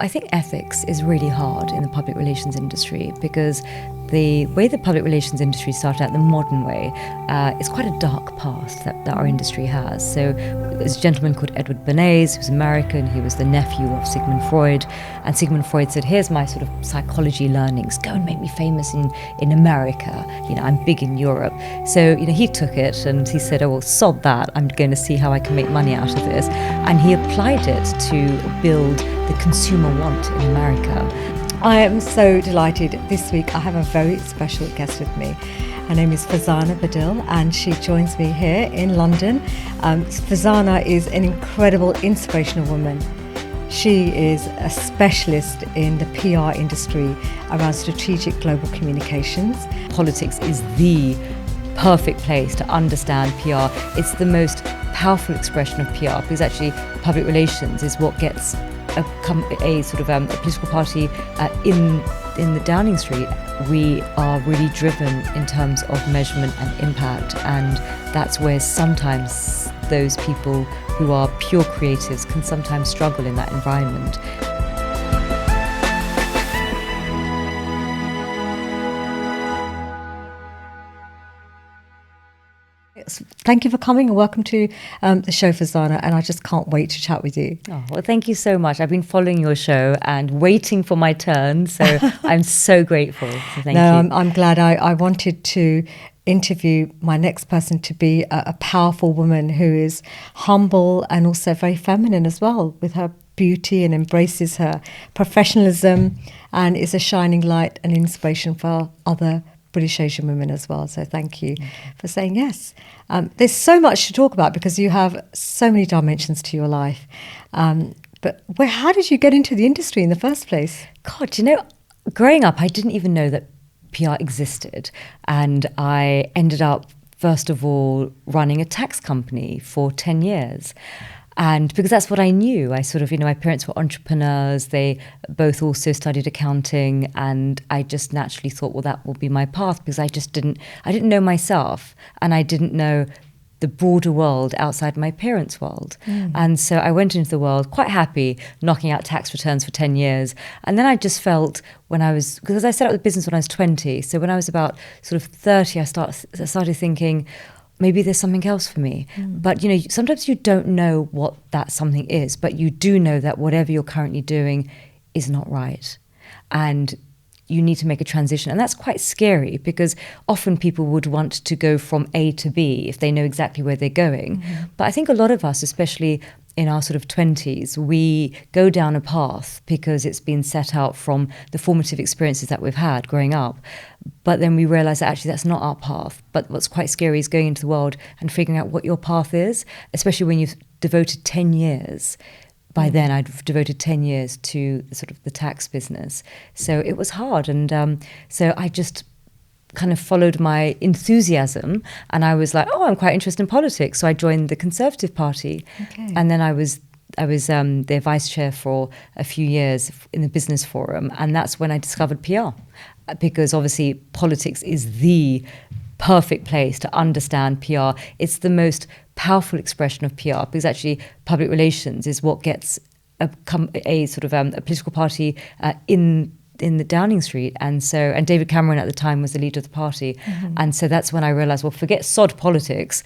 I think ethics is really hard in the public relations industry because the way the public relations industry started out, the modern way, is quite a dark past that our industry has. So there's a gentleman called Edward Bernays, who's American. He was the nephew of Sigmund Freud. And Sigmund Freud said, here's my sort of psychology learnings. Go and make me famous in America. I'm big in Europe. So, he took it and he said, oh, well, sod that. I'm going to see how I can make money out of this. And he applied it to build the consumer want in America. I am so delighted. This week I have a very special guest with me. Her name is Farzana Baduel and she joins me here in London. Farzana is an incredible, inspirational woman. She is a specialist in the PR industry around strategic global communications. Politics is the perfect place to understand PR. It's the most powerful expression of PR because actually public relations is what gets a political party in the Downing Street. We are really driven in terms of measurement and impact, and that's where sometimes those people who are pure creatives can sometimes struggle in that environment. Thank you for coming and welcome to the show, Farzana, and I just can't wait to chat with you. Oh, well, thank you so much. I've been following your show and waiting for my turn, so I'm so grateful. So thank you. I'm glad. I wanted to interview my next person to be a powerful woman who is humble and also very feminine as well, with her beauty and embraces her professionalism and is a shining light and inspiration for other British Asian women as well. So thank you for saying yes. There's so much to talk about because you have so many dimensions to your life. But how did you get into the industry in the first place? God, growing up, I didn't even know that PR existed. And I ended up, first of all, running a tax company for 10 years. And because that's what I knew, my parents were entrepreneurs. They both also studied accounting. And I just naturally thought, well, that will be my path because I didn't know myself and I didn't know the broader world outside my parents' world. And so I went into the world quite happy, knocking out tax returns for 10 years. And then I just felt because I set up the business when I was 20. So when I was about sort of 30, I started thinking, maybe there's something else for me. But, sometimes you don't know what that something is, but you do know that whatever you're currently doing is not right. And you need to make a transition. And that's quite scary because often people would want to go from A to B if they know exactly where they're going. But I think a lot of us, especially in our sort of 20s, we go down a path because it's been set out from the formative experiences that we've had growing up. But then we realize that actually that's not our path. But what's quite scary is going into the world and figuring out what your path is, especially when you've devoted 10 years. By then, I'd devoted 10 years to sort of the tax business. So it was hard. And so I just kind of followed my enthusiasm and I was like, I'm quite interested in politics. So I joined the Conservative Party. Okay. And then I was their vice chair for a few years in the business forum. And that's when I discovered PR, because obviously politics is the perfect place to understand PR. It's the most powerful expression of PR because actually public relations is what gets a political party in the Downing Street. And David Cameron at the time was the leader of the party. And so that's when I realized, well, forget sod politics.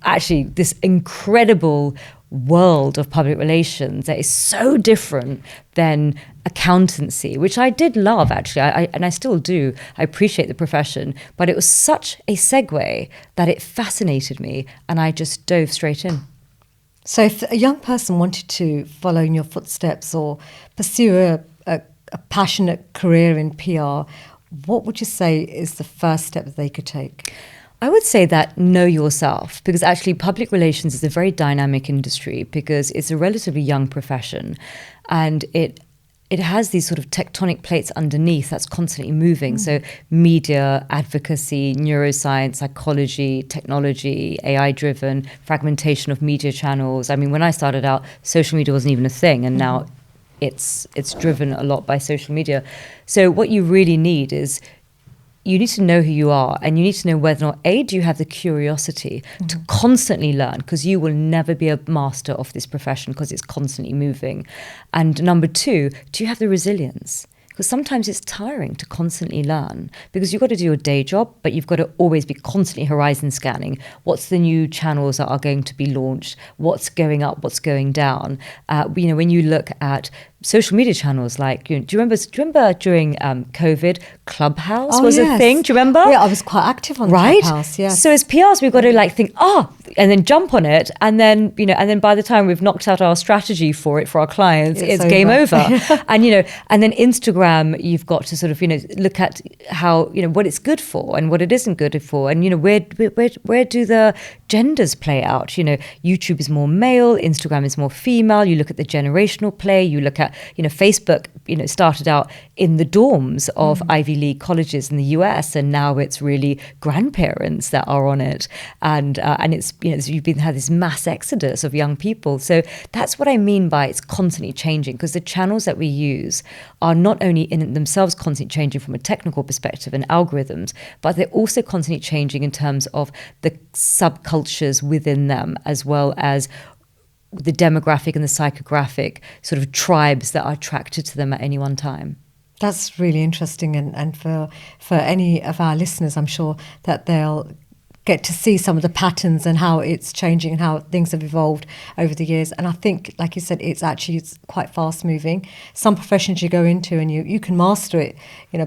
Actually, this incredible world of public relations that is so different than accountancy, which I did love, actually, and I still do. I appreciate the profession, but it was such a segue that it fascinated me, and I just dove straight in. So if a young person wanted to follow in your footsteps or pursue a passionate career in PR, what would you say is the first step that they could take? I would say that know yourself, because actually public relations is a very dynamic industry because it's a relatively young profession and it has these sort of tectonic plates underneath that's constantly moving. So media, advocacy, neuroscience, psychology, technology, AI-driven, fragmentation of media channels. I mean, when I started out, social media wasn't even a thing, and now it's driven a lot by social media. So what you really need is you need to know who you are, and you need to know whether or not, A, do you have the curiosity to constantly learn, because you will never be a master of this profession because it's constantly moving. And number two, do you have the resilience? Because sometimes it's tiring to constantly learn, because you've got to do your day job, but you've got to always be constantly horizon scanning. What's the new channels that are going to be launched? What's going up? What's going down? When you look at social media channels, like, do you remember during COVID, Clubhouse was a thing? Do you remember? Yeah, I was quite active on Clubhouse. Yes. So as PRs, we've got to think, and then jump on it, and then by the time we've knocked out our strategy for our clients, it's game over. And then Instagram, you've got to sort of look at how what it's good for and what it isn't good for, and where do the genders play out? YouTube is more male, Instagram is more female. You look at the generational play. You look at Facebook. Started out in the dorms of Ivy League colleges in the US, and now it's really grandparents that are on it, and it's you've had this mass exodus of young people. So that's what I mean by it's constantly changing, because the channels that we use are not only in themselves constantly changing from a technical perspective and algorithms, but they're also constantly changing in terms of the subcultures within them, as well as the demographic and the psychographic sort of tribes that are attracted to them at any one time. That's really interesting, and for any of our listeners, I'm sure that they'll get to see some of the patterns and how it's changing and how things have evolved over the years. And I think, like you said, it's quite fast moving. Some professions you go into and you can master it,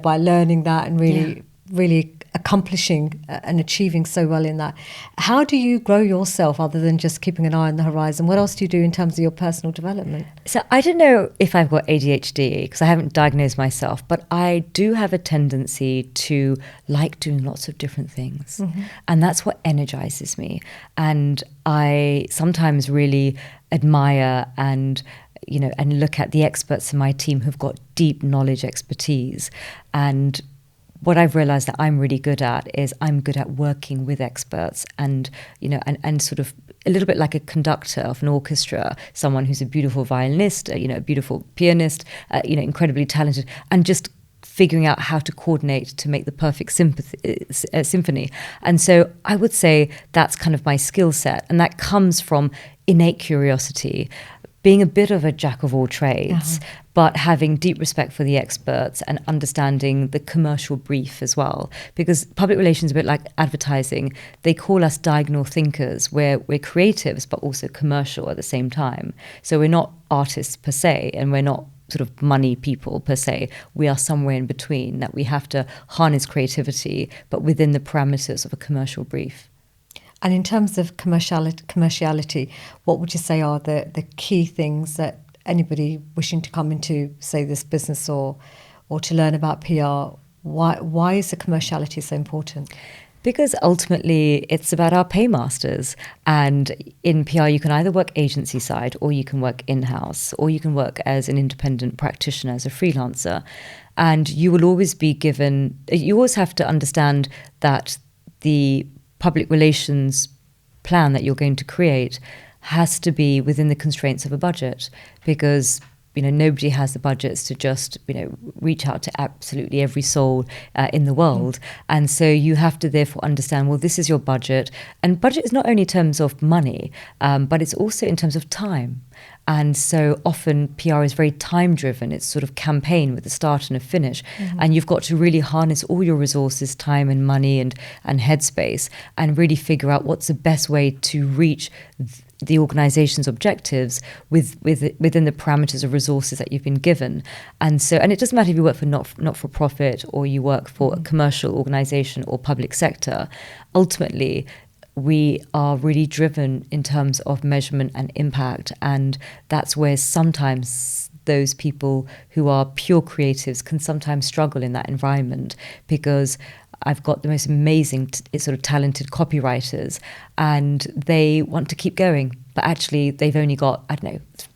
by learning that and really accomplishing and achieving so well in that. How do you grow yourself other than just keeping an eye on the horizon? What else do you do in terms of your personal development? So I don't know if I've got ADHD, because I haven't diagnosed myself, but I do have a tendency to like doing lots of different things. And that's what energizes me. And I sometimes really admire and look at the experts in my team who've got deep knowledge, expertise. And what I've realized that I'm really good at is I'm good at working with experts, and and sort of a little bit like a conductor of an orchestra, someone who's a beautiful violinist, a beautiful pianist, incredibly talented, and just figuring out how to coordinate to make the perfect symphony. And so I would say that's kind of my skill set, and that comes from innate curiosity, being a bit of a jack of all trades, but having deep respect for the experts and understanding the commercial brief as well. Because public relations is a bit like advertising. They call us diagonal thinkers, where we're creatives, but also commercial at the same time. So we're not artists per se, and we're not sort of money people per se. We are somewhere in between, that we have to harness creativity, but within the parameters of a commercial brief. And in terms of commerciality, what would you say are the key things that anybody wishing to come into, say, this business or to learn about PR, why is the commerciality so important? Because ultimately it's about our paymasters. And in PR, you can either work agency side, or you can work in-house, or you can work as an independent practitioner, as a freelancer. And you will always be given, you always have to understand that the public relations plan that you're going to create has to be within the constraints of a budget, because nobody has the budgets to just reach out to absolutely every soul in the world. And so you have to therefore understand, well, this is your budget, and budget is not only in terms of money, but it's also in terms of time. And so often PR is very time driven. It's sort of campaign with a start and a finish. And you've got to really harness all your resources, time and money and headspace, and really figure out what's the best way to reach the organization's objectives within the parameters of resources that you've been given. And it doesn't matter if you work for not for profit, or you work for a commercial organization or public sector. Ultimately, we are really driven in terms of measurement and impact, and that's where sometimes those people who are pure creatives can sometimes struggle in that environment, because I've got the most amazing sort of talented copywriters, and they want to keep going, but actually they've only got,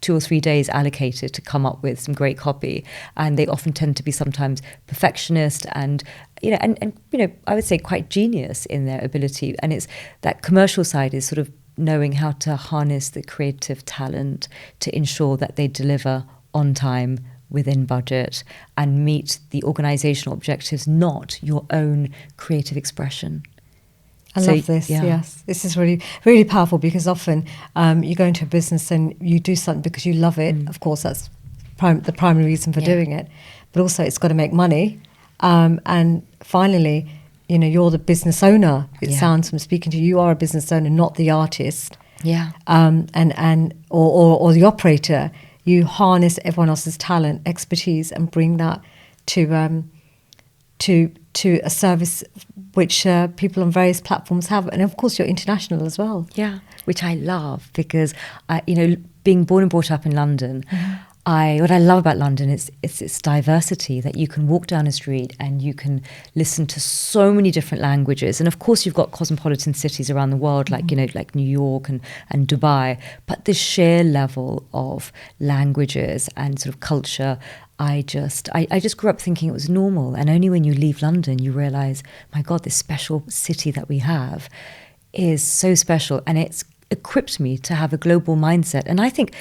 2 or 3 days allocated to come up with some great copy, and they often tend to be sometimes perfectionist and I would say quite genius in their ability. And it's that commercial side is sort of knowing how to harness the creative talent to ensure that they deliver on time within budget and meet the organizational objectives, not your own creative expression. I love this, yes. This is really, really powerful, because often you go into a business and you do something because you love it. Of course, that's the primary reason for doing it. But also it's got to make money. And finally, you're the business owner. It sounds from speaking to you, you are a business owner, not the artist. Yeah. Or the operator. You harness everyone else's talent, expertise, and bring that to a service which people on various platforms have. And of course, you're international as well. Yeah, which I love, because, being born and brought up in London, what I love about London is its diversity, that you can walk down a street and you can listen to so many different languages. And of course, you've got cosmopolitan cities around the world, like New York and Dubai. But the sheer level of languages and sort of culture, I just grew up thinking it was normal. And only when you leave London, you realize, my God, this special city that we have is so special. And it's equipped me to have a global mindset. And I think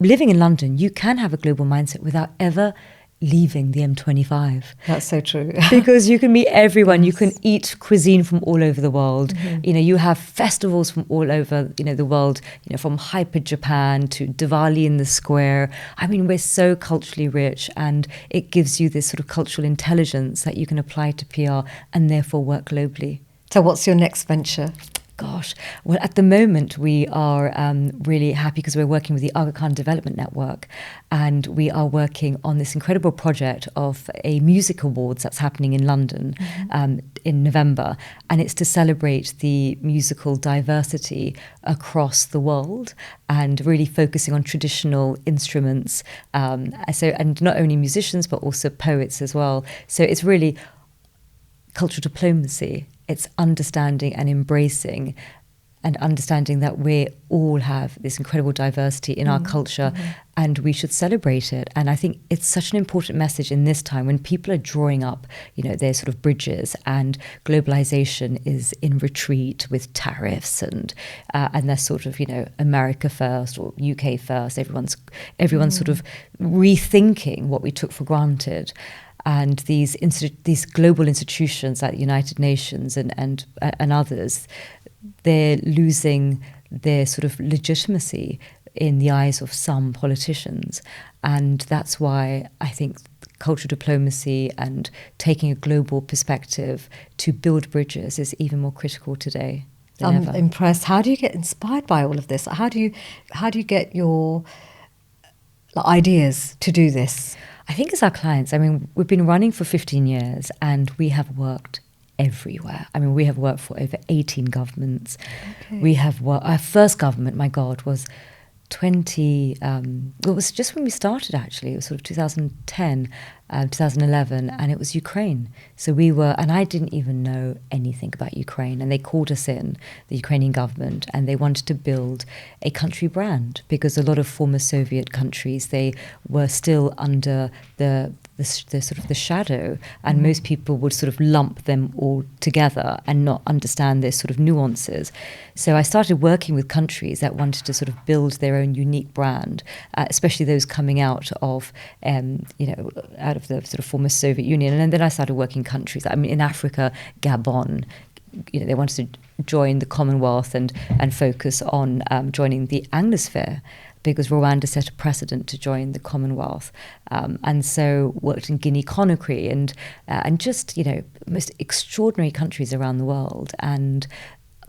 living in London, you can have a global mindset without ever leaving the M25. That's so true. Because you can meet everyone. You can eat cuisine from all over the world. You have festivals from all over, the world, from Hyper Japan to Diwali in the square. I mean, we're so culturally rich, and it gives you this sort of cultural intelligence that you can apply to PR and therefore work globally. So what's your next venture? Gosh, well, at the moment we are really happy because we're working with the Aga Khan Development Network, and we are working on this incredible project of a music awards that's happening in London in November, and it's to celebrate the musical diversity across the world and really focusing on traditional instruments, and not only musicians but also poets as well. So it's really cultural diplomacy. It's understanding and embracing and understanding that we all have this incredible diversity in our culture, and we should celebrate it. And I think it's such an important message in this time when people are drawing up, their sort of bridges, and globalization is in retreat with tariffs and they're sort of, America first or UK first. Everyone's sort of rethinking what we took for granted. And these global institutions like the United Nations and others, they're losing their sort of legitimacy in the eyes of some politicians. And that's why I think cultural diplomacy and taking a global perspective to build bridges is even more critical today than ever. I'm impressed. How do you get inspired by all of this? How do you get your ideas to do this? I think it's our clients. I mean, we've been running for 15 years and we have worked everywhere. I mean, we have worked for over 18 governments. Okay. We have worked, our first government, my God, was it was just when we started, actually. It was sort of 2010, 2011, and it was Ukraine. So and I didn't even know anything about Ukraine, and they called us in, the Ukrainian government, and they wanted to build a country brand, because a lot of former Soviet countries, they were still under the sort of the shadow, and most people would sort of lump them all together and not understand their sort of nuances. So I started working with countries that wanted to sort of build their own unique brand, especially those coming out of out of the sort of former Soviet Union. And then I started working countries. I mean, in Africa, Gabon, they wanted to join the Commonwealth and focus on joining the Anglosphere, because Rwanda set a precedent to join the Commonwealth, and so worked in Guinea-Conakry and just most extraordinary countries around the world. And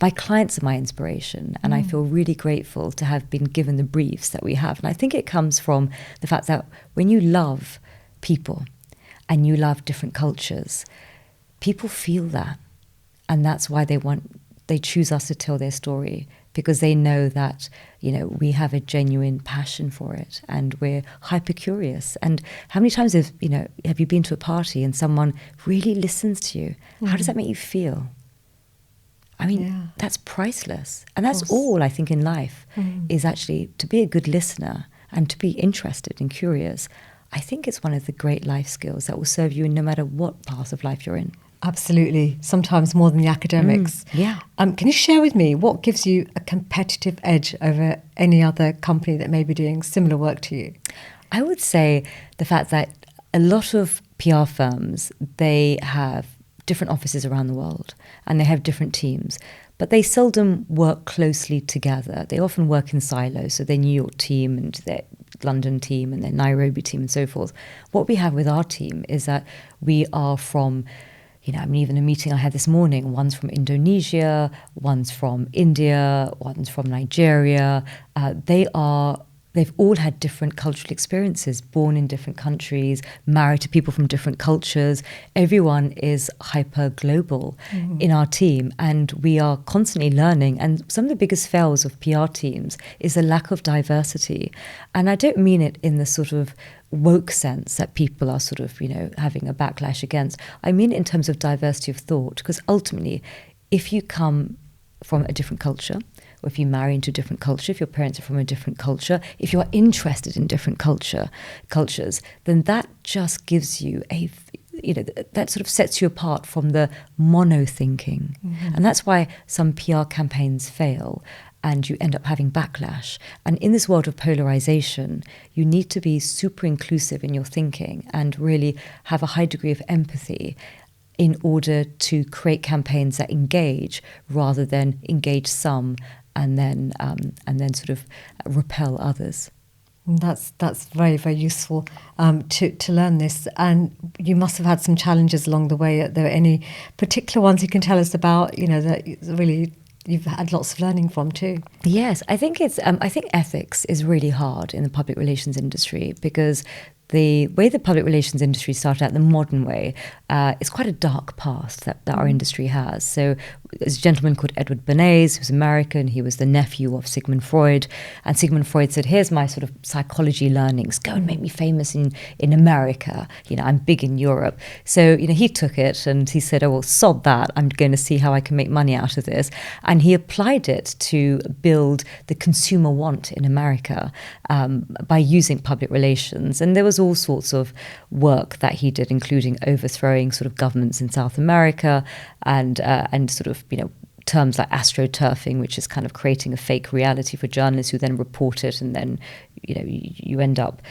my clients are my inspiration, and I feel really grateful to have been given the briefs that we have. And I think it comes from the fact that when you love people and you love different cultures, people feel that, and that's why they choose us to tell their story, because they know that, we have a genuine passion for it and we're hyper curious. And how many times have you been to a party and someone really listens to you? How does that make you feel? I mean, that's priceless. And that's all I think in life is actually to be a good listener and to be interested and curious. I think it's one of the great life skills that will serve you in no matter what path of life you're in. Absolutely. Sometimes more than the academics. Yeah. Can you share with me what gives you a competitive edge over any other company that may be doing similar work to you? I would say the fact that a lot of PR firms, they have different offices around the world and they have different teams, but they seldom work closely together. They often work in silos, so their New York team and their London team and their Nairobi team and so forth. What we have with our team is that we are from, even a meeting I had this morning, one's from Indonesia, one's from India, one's from Nigeria. They've all had different cultural experiences, born in different countries, married to people from different cultures. Everyone is hyper global in our team, and we are constantly learning. And some of the biggest fails of PR teams is the lack of diversity. And I don't mean it in the sort of woke sense that people are sort of, having a backlash against. I mean it in terms of diversity of thought, because ultimately, if you come from a different culture, or if you marry into a different culture, if your parents are from a different culture, if you are interested in different cultures, then that just gives you that sort of sets you apart from the mono thinking. And that's why some PR campaigns fail and you end up having backlash. And in this world of polarization, you need to be super inclusive in your thinking and really have a high degree of empathy in order to create campaigns that engage rather than engage some and then sort of repel others. That's very, very useful to learn this. And you must have had some challenges along the way. Are there any particular ones you can tell us about, that really you've had lots of learning from too? Yes, I think I think ethics is really hard in the public relations industry, because the way the public relations industry started out, the modern way, is quite a dark past that our industry has. So there's a gentleman called Edward Bernays, who's American. He was the nephew of Sigmund Freud. And Sigmund Freud said, here's my sort of psychology learnings. Go and make me famous in America. I'm big in Europe. So, he took it and he said, oh, well, sod that. I'm going to see how I can make money out of this. And he applied it to build the consumer want in America by using public relations. And there was all sorts of work that he did, including overthrowing sort of governments in South America and sort of, terms like astroturfing, which is kind of creating a fake reality for journalists who then report it, and then, you end up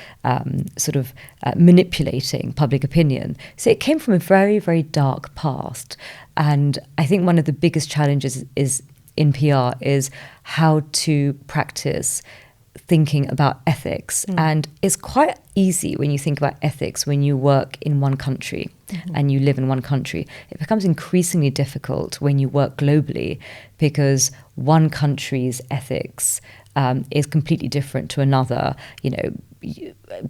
manipulating public opinion. So it came from a very, very dark past. And I think one of the biggest challenges is in PR is how to practice thinking about ethics. And it's quite easy when you think about ethics when you work in one country and you live in one country. It becomes increasingly difficult when you work globally, because one country's ethics is completely different to another,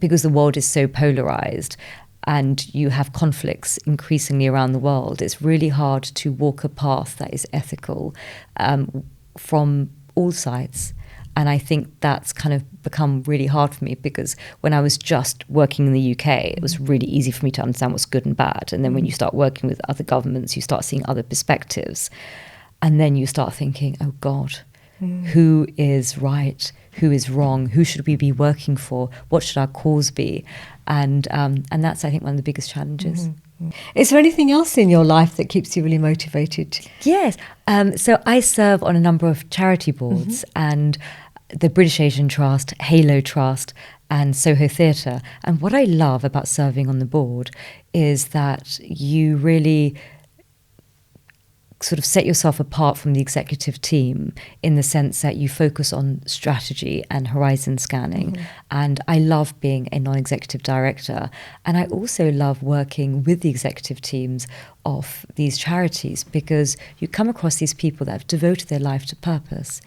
because the world is so polarized and you have conflicts increasingly around the world. It's really hard to walk a path that is ethical from all sides. And I think that's kind of become really hard for me, because when I was just working in the UK, it was really easy for me to understand what's good and bad. And then when you start working with other governments, you start seeing other perspectives. And then you start thinking, oh God, who is right? Who is wrong? Who should we be working for? What should our cause be? And that's, I think, one of the biggest challenges. Is there anything else in your life that keeps you really motivated? Yes. So I serve on a number of charity boards, and the British Asian Trust, Halo Trust, and Soho Theatre. And what I love about serving on the board is that you really sort of set yourself apart from the executive team, in the sense that you focus on strategy and horizon scanning. And I love being a non-executive director. And I also love working with the executive teams of these charities, because you come across these people that have devoted their life to purpose.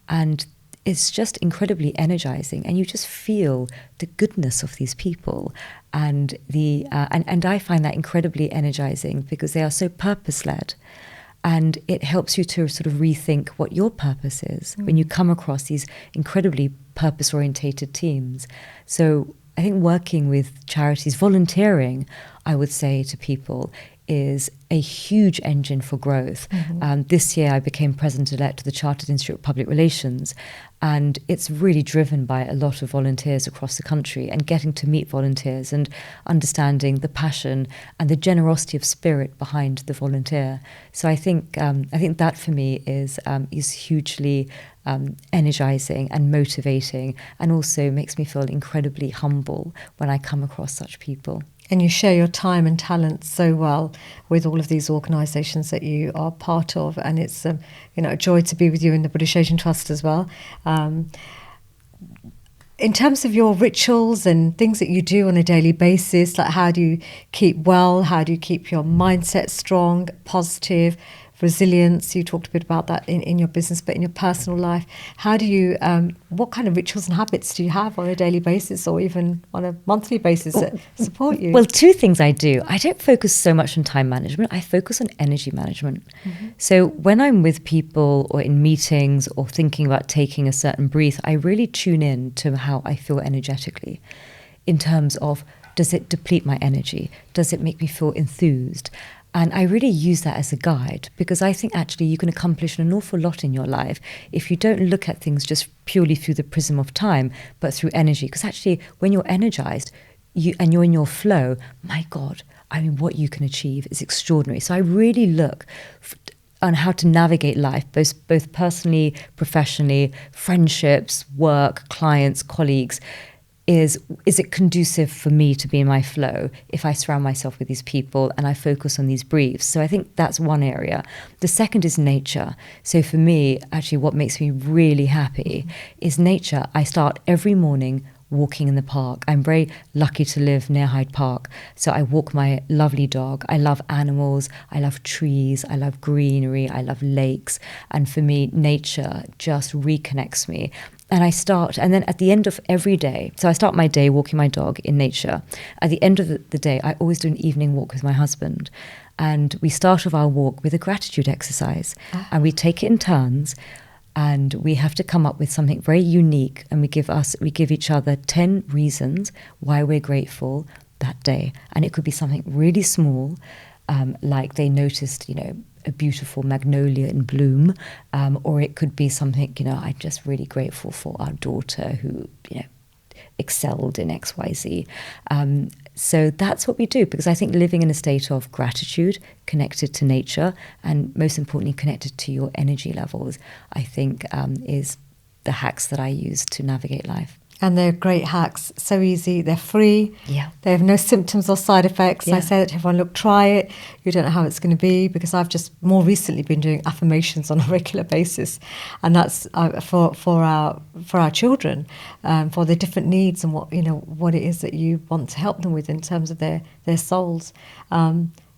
And it's just incredibly energizing, and you just feel the goodness of these people, and and I find that incredibly energizing, because they are so purpose-led. And it helps you to sort of rethink what your purpose is when you come across these incredibly purpose-orientated teams. So I think working with charities, volunteering, I would say to people, is a huge engine for growth. This year I became president-elect of the Chartered Institute of Public Relations, and it's really driven by a lot of volunteers across the country, and getting to meet volunteers and understanding the passion and the generosity of spirit behind the volunteer. So I think that for me is hugely energizing and motivating, and also makes me feel incredibly humble when I come across such people. And you share your time and talent so well with all of these organisations that you are part of, and it's a joy to be with you in the British Asian Trust as well. In terms of your rituals and things that you do on a daily basis, like how do you keep well? How do you keep your mindset strong, positive, resilience? You talked a bit about that in your business, but in your personal life, how do you, what kind of rituals and habits do you have on a daily basis, or even on a monthly basis, that support you? Well, two things I do. I don't focus so much on time management. I focus on energy management. So when I'm with people or in meetings or thinking about taking a certain breath, I really tune in to how I feel energetically, in terms of, does it deplete my energy? Does it make me feel enthused? And I really use that as a guide, because I think actually you can accomplish an awful lot in your life if you don't look at things just purely through the prism of time, but through energy. Because actually, when you're energized and you're in your flow, my God, I mean, what you can achieve is extraordinary. So I really look on how to navigate life, both personally, professionally, friendships, work, clients, colleagues. Is it conducive for me to be in my flow if I surround myself with these people and I focus on these briefs? So I think that's one area. The second is nature. So for me, actually, what makes me really happy is nature. I start every morning walking in the park. I'm very lucky to live near Hyde Park. So I walk my lovely dog. I love animals. I love trees. I love greenery. I love lakes. And for me, nature just reconnects me. And then at the end of every day, so I start my day walking my dog in nature. At the end of the day, I always do an evening walk with my husband. And we start off our walk with a gratitude exercise. And we take it in turns. And we have to come up with something very unique. And we give each other 10 reasons why we're grateful that day. And it could be something really small, like they noticed, a beautiful magnolia in bloom, or it could be something, I'm just really grateful for our daughter who, excelled in XYZ. So that's what we do, because I think living in a state of gratitude, connected to nature, and most importantly, connected to your energy levels, I think is the hacks that I use to navigate life. And they're great hacks, so easy, they're free, they have no symptoms or side effects. I say that to everyone, look, try it, you don't know how it's going to be, because I've just more recently been doing affirmations on a regular basis, and that's for our children, for their different needs and what it is that you want to help them with in terms of their souls.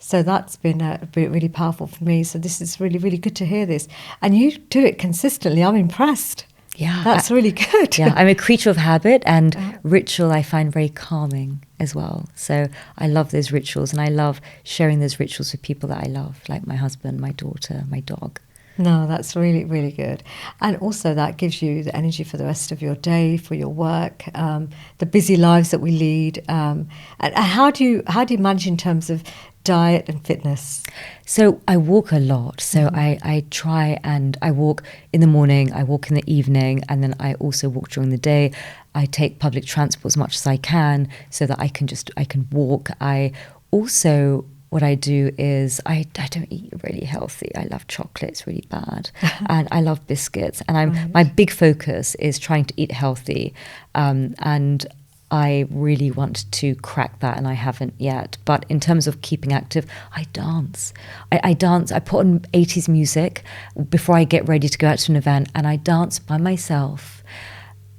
So that's been really powerful for me. So this is really, really good to hear this. And you do it consistently. I'm impressed. Yeah, that's really good. Yeah, I'm a creature of habit, and ritual I find very calming as well. So I love those rituals, and I love sharing those rituals with people that I love, like my husband, my daughter, my dog. No, that's really, really good. And also that gives you the energy for the rest of your day, for your work, the busy lives that we lead. And how do you manage in terms of diet and fitness? So I walk a lot. So I try and I walk in the morning, I walk in the evening, and then I also walk during the day. I take public transport as much as I can so that I can walk. I also, what I do is I don't eat really healthy. I love chocolate, it's really bad. And I love biscuits. And my big focus is trying to eat healthy. And I really want to crack that, and I haven't yet. But in terms of keeping active, I dance. I dance. I put on 80s music before I get ready to go out to an event, and I dance by myself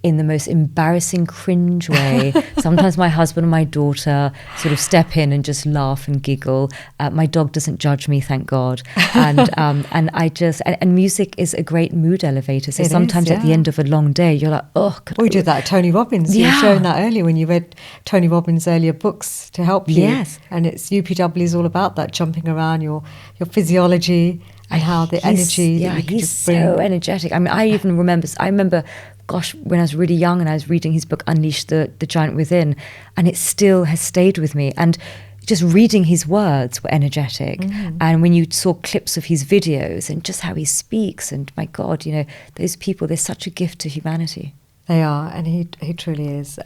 in the most embarrassing, cringe way. Sometimes my husband and my daughter sort of step in and just laugh and giggle. My dog doesn't judge me, thank God. And and music is a great mood elevator. So sometimes at the end of a long day, you're like, oh. We did that at Tony Robbins. You were showing that earlier when you read Tony Robbins' earlier books to help you. Yes. And it's UPW is all about that, jumping around your physiology and how the energy that you can just bring. He's so energetic. I mean, I remember, gosh, when I was really young and I was reading his book, Unleash the Giant Within, and it still has stayed with me. And just reading his words were energetic. And when you saw clips of his videos and just how he speaks, and my God, you know, those people, they're such a gift to humanity. They are, and he truly is.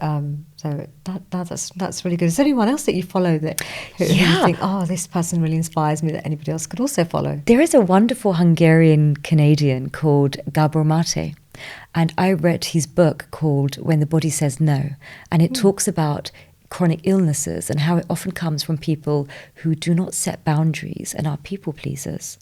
So that's really good. Is there anyone else that you follow who you think, oh, this person really inspires me, that anybody else could also follow? There is a wonderful Hungarian Canadian called Gabor Mate, and I read his book called When the Body Says No, and it talks about chronic illnesses and how it often comes from people who do not set boundaries and are people pleasers.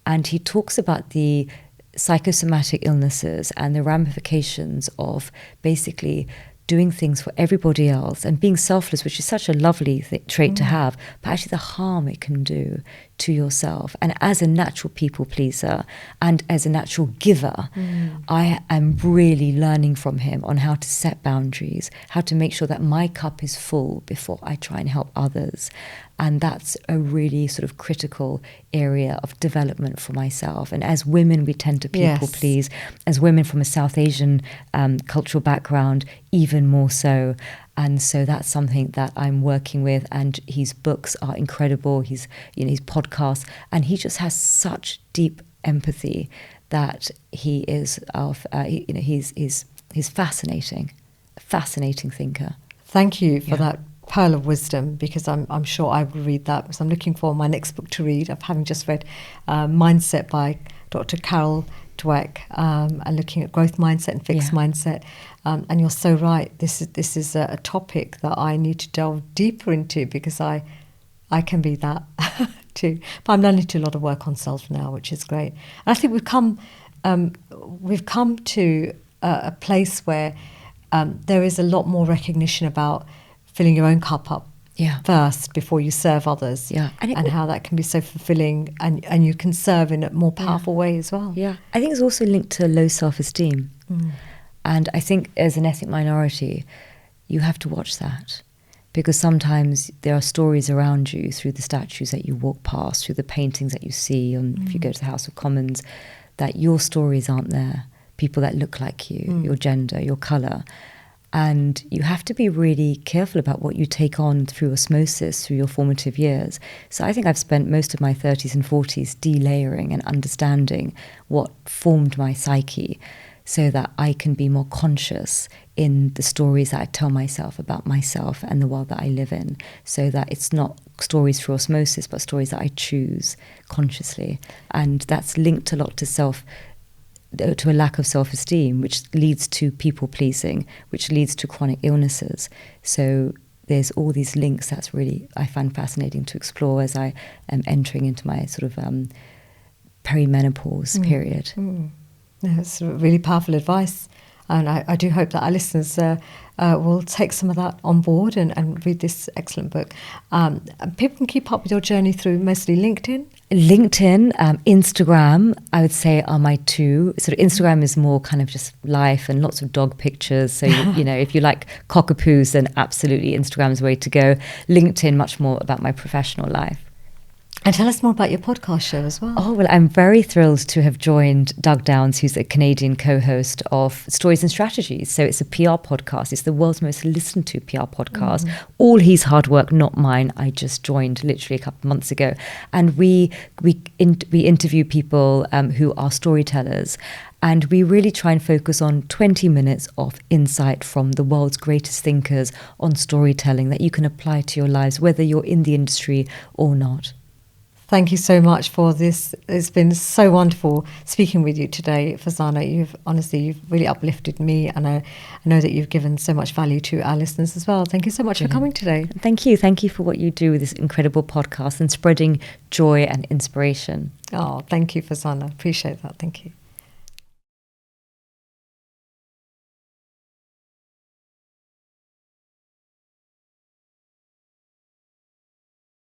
And he talks about the psychosomatic illnesses and the ramifications of basically doing things for everybody else and being selfless, which is such a lovely trait to have, but actually the harm it can do to yourself. And as a natural people pleaser and as a natural giver, I am really learning from him on how to set boundaries, how to make sure that my cup is full before I try and help others. And that's a really sort of critical area of development for myself. And as women, we tend to people please. As women from a South Asian cultural background, even more so. And so that's something that I'm working with. And his books are incredible. His podcasts, and he just has such deep empathy that he is he's fascinating, a fascinating thinker. Thank you for that pearl of wisdom, because I'm sure I will read that, because I'm looking for my next book to read. I've having just read Mindset by Dr. Carol Dweck, and looking at growth mindset and fixed mindset. And you're so right. This is a topic that I need to delve deeper into, because I can be that too. But I'm learning to do a lot of work on self now, which is great. And I think we've come to a place where there is a lot more recognition about filling your own cup up first before you serve others, and how that can be so fulfilling, and you can serve in a more powerful way as well. Yeah, I think it's also linked to low self-esteem. And I think as an ethnic minority, you have to watch that, because sometimes there are stories around you through the statues that you walk past, through the paintings that you see, if you go to the House of Commons, that your stories aren't there. People that look like you, your gender, your colour. And you have to be really careful about what you take on through osmosis, through your formative years. So I think I've spent most of my 30s and 40s delayering and understanding what formed my psyche, so that I can be more conscious in the stories that I tell myself about myself and the world that I live in, so that it's not stories through osmosis, but stories that I choose consciously. And that's linked a lot to a lack of self-esteem, which leads to people-pleasing, which leads to chronic illnesses. So there's all these links that's really, I find fascinating to explore as I am entering into my sort of perimenopause period. That's really powerful advice. And I do hope that our listeners will take some of that on board and read this excellent book. People can keep up with your journey through mostly LinkedIn. Instagram, I would say, are my two. Sort of Instagram is more kind of just life and lots of dog pictures. So, you know, if you like cockapoos, then absolutely Instagram's the way to go. LinkedIn, much more about my professional life. And tell us more about your podcast show as well. Oh, well, I'm very thrilled to have joined Doug Downs, who's a Canadian co-host of Stories and Strategies. So it's a PR podcast. It's the world's most listened to PR podcast. All his hard work, not mine. I just joined literally a couple of months ago. And we interview people who are storytellers. And we really try and focus on 20 minutes of insight from the world's greatest thinkers on storytelling that you can apply to your lives, whether you're in the industry or not. Thank you so much for this. It's been so wonderful speaking with you today, Farzana. You've really uplifted me, and I know that you've given so much value to our listeners as well. Thank you so much for coming today. Thank you. Thank you for what you do with this incredible podcast and spreading joy and inspiration. Oh, thank you, Farzana. Appreciate that. Thank you.